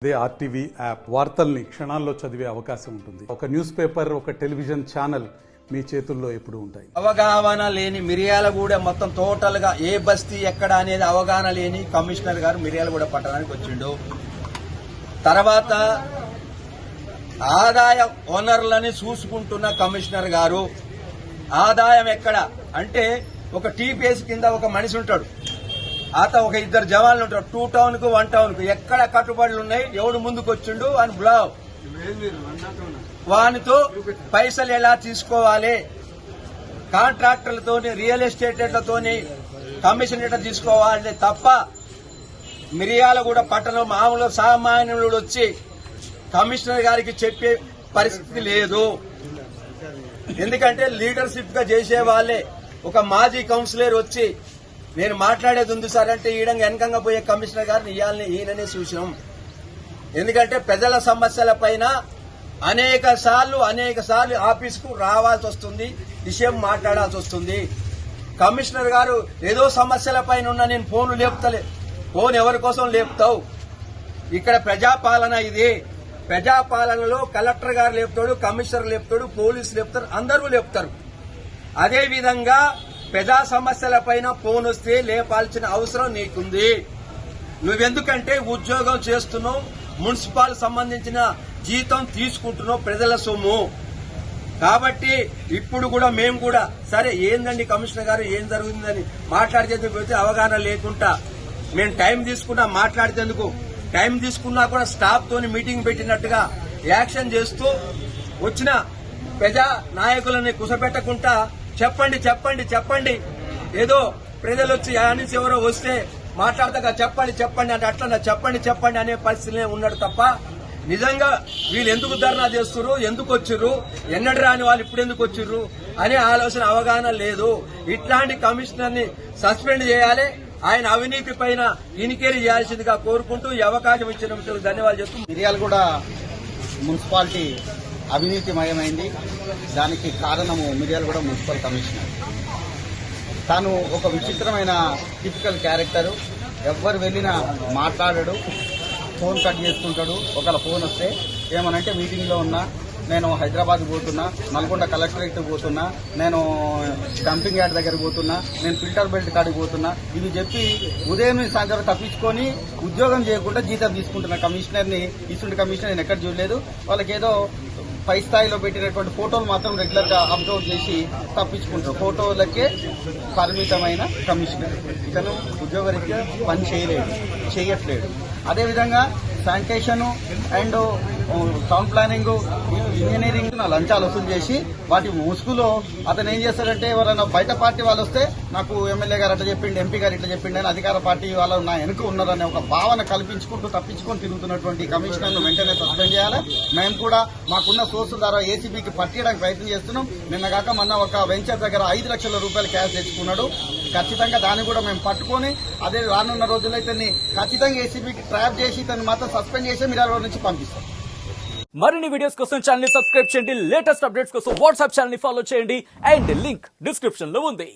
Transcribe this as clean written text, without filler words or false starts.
అదే RTV app వార్తల్ని క్షణాల్లో చదివే అవకాశం ఉంటుంది. ఒక న్యూస్ పేపర్, ఒక టెలివిజన్ ఛానల్ మీ చేతుల్లో ఎప్పుడు ఉంటాయి. అవగాహన లేని మిర్యాలగూడ మొత్తం టోటల్ గా ఏ బస్తీ ఎక్కడ అనేది అవగాహన లేని కమిషనర్ గారు మిర్యాలగూడ పట్టణానికి వచ్చిండు. తర్వాత ఆదాయ వనరులని చూసుకుంటున్న కమిషనర్ గారు ఆదాయం ఎక్కడ అంటే ఒక టీపీఎస్ కింద ఒక మనిషి ఉంటాడు, ఒక ఇద్దరు జవాన్లు ఉంటారు. 2 టౌన్ కు 1 టౌన్ కు ఎక్కడ కట్టుబడులు ఉన్నాయి, ఎవడు ముందుకు వచ్చిండు అని బ్లావ్ వానితో పైసలు ఎలా తీసుకోవాలి, కాంట్రాక్టర్లతోని రియల్ ఎస్టేట్లతోని కమిషన్ ఎట్లా తీసుకోవాలి తప్ప మిర్యాలగూడ పట్టణం మామూలు సామాన్యుడు వచ్చి కమిషనర్ గారికి చెప్పే పరిస్థితి లేదు. ఎందుకంటే లీడర్షిప్ గా చేసే వాళ్ళే. ఒక మాజీ కౌన్సిలర్ వచ్చి నేను మాట్లాడేది ఉంది సార్ అంటే ఈడంగా వెనకంగా పోయే కమిషనర్ గారిని ఇవ్వాలని ఈయననే సూచనం. ఎందుకంటే ప్రజల సమస్యల పైన అనేక సార్లు ఆఫీసుకు రావాల్సి వస్తుంది, విషయం మాట్లాడాల్సి వస్తుంది. కమిషనర్ గారు ఏదో సమస్యల పైన ఉన్న నేను ఫోన్లు లేపుతలే, ఫోన్ ఎవరి కోసం లేపుతావు? ఇక్కడ ప్రజాపాలన ఇది. ప్రజాపాలనలో కలెక్టర్ గారు లేపుతాడు, కమిషనర్ లేపుతాడు, పోలీసు లేపుతారు, అందరూ లేపుతారు. అదేవిధంగా ప్రజా సమస్యల పైన ఫోన్ వస్తే లేపాల్సిన అవసరం నీకుంది. నువ్వెందుకంటే ఉద్యోగం చేస్తున్నావు, మున్సిపల్ సంబంధించిన జీతం తీసుకుంటున్నావు, ప్రజల సొమ్ము. కాబట్టి ఇప్పుడు కూడా మేము కూడా సరే ఏందండి కమిషనర్ గారు ఏం జరుగుతుందని మాట్లాడితే పోతే అవగాహన లేకుండా మేము టైం తీసుకున్నా మాట్లాడితేందుకు టైం తీసుకున్నా కూడా స్టాఫ్ తోని మీటింగ్ పెట్టినట్టుగా యాక్షన్ చేస్తూ వచ్చిన ప్రజా నాయకులని కుసపెట్టకుండా చెప్పండి ఏదో ప్రజలు వచ్చి యానిస్ ఎవరో వస్తే మాట్లాడతాగా చెప్పండి అంటే అట్లా చెప్పండి అనే పరిస్థితిలో ఉన్నాడు తప్ప నిజంగా వీళ్ళు ఎందుకు ధర్నా చేస్తున్నారు, ఎందుకు వచ్చిర్రు, ఎన్నడు రాని వాళ్ళు ఇప్పుడు ఎందుకు వచ్చిర్రు అనే ఆలోచన అవగాహన లేదు. ఇట్లాంటి కమిషనర్ ని సస్పెండ్ చేయాలి, ఆయన అవినీతి పైన ఇన్క్వైరీ చేయాల్సిందిగా కోరుకుంటూ ఈ అవకాశం ఇచ్చినందుకు ధన్యవాదాలు చెప్తూ మిర్యాలగూడ మున్సిపాలిటీ అవినీతిమయమైంది. దానికి కారణము మిర్యాలగూడ మున్సిపల్ కమిషనర్. తాను ఒక విచిత్రమైన టిపికల్ క్యారెక్టరు. ఎవ్వరు వెళ్ళినా మాట్లాడాడు, ఫోన్ కట్ చేసుకుంటాడు. ఒకవేళ ఫోన్ వస్తే ఏమనంటే మీటింగ్లో ఉన్నా, నేను హైదరాబాద్ పోతున్నా, నల్గొండ కలెక్టరేట్ పోతున్నా, నేను డంపింగ్ యార్డ్ దగ్గర పోతున్నా, నేను ఫిల్టర్ బెల్ట్ కాడికి పోతున్నా, ఇవి చెప్పి ఉదయం నుంచి సాయంత్రం తప్పించుకొని ఉద్యోగం చేయకుండా జీతం తీసుకుంటున్న కమిషనర్ని, ఇటువంటి కమిషనర్ నేను ఎక్కడ చూడలేదు. వాళ్ళకి ఏదో పై స్థాయిలో పెట్టినటువంటి ఫోటోలు మాత్రం రెగ్యులర్ గా అప్లోడ్ చేసి తప్పించుకుంటారు. ఫోటోలకే పరిమితమైన కమిషనర్. ఇతను ఉద్యోగరీత్యా పని చేయట్లేదు. అదేవిధంగా sanitation and town planning, engineering లంచాలు వసూలు చేసి వాటి ముసుగులో అతను ఏం చేస్తాడంటే ఎవరైనా బయట పార్టీ వాళ్ళు వస్తే నాకు ఎమ్మెల్యే గారు అట్లా చెప్పిండు, ఎంపీ గారు ఇట్లా చెప్పిండు అని అధికార పార్టీ వాళ్ళు నా వెనుక ఉన్నారనే ఒక భావన కల్పించుకుంటూ తప్పించుకొని తిరుగుతున్నటువంటి కమిషనర్ను వెంటనే సస్పెండ్ చేయాలి. మేము కూడా మాకున్న సోర్స్ ద్వారా ఏసీబీకి పట్టియడానికి ప్రయత్నం చేస్తున్నాం. నిన్నగాక మొన్న ఒక వెంచర్ దగ్గర 5 లక్షల రూపాయలు క్యాష్ తెచ్చుకున్నాడు. ఖచ్చితంగా దాన్ని కూడా మేము పట్టుకొని అదే రానున్న రోజుల్లో ఇతన్ని ఖచ్చితంగా ఏసీబీకి ట్రాప్ చేసి ఇతన్ని మాత్రం సస్పెండ్ చేసి మిర్యాలగూడ నుంచి పంపిస్తాం. మరిన్ని వీడియోస్ కోసం ఛానల్ ని సబ్స్క్రైబ్ చేయండి, లేటెస్ట్ అప్డేట్స్ కోసం వాట్సాప్ ఛానల్ ని ఫాలో చేయండి అండ్ లింక్ డిస్క్రిప్షన్ లో ఉంది.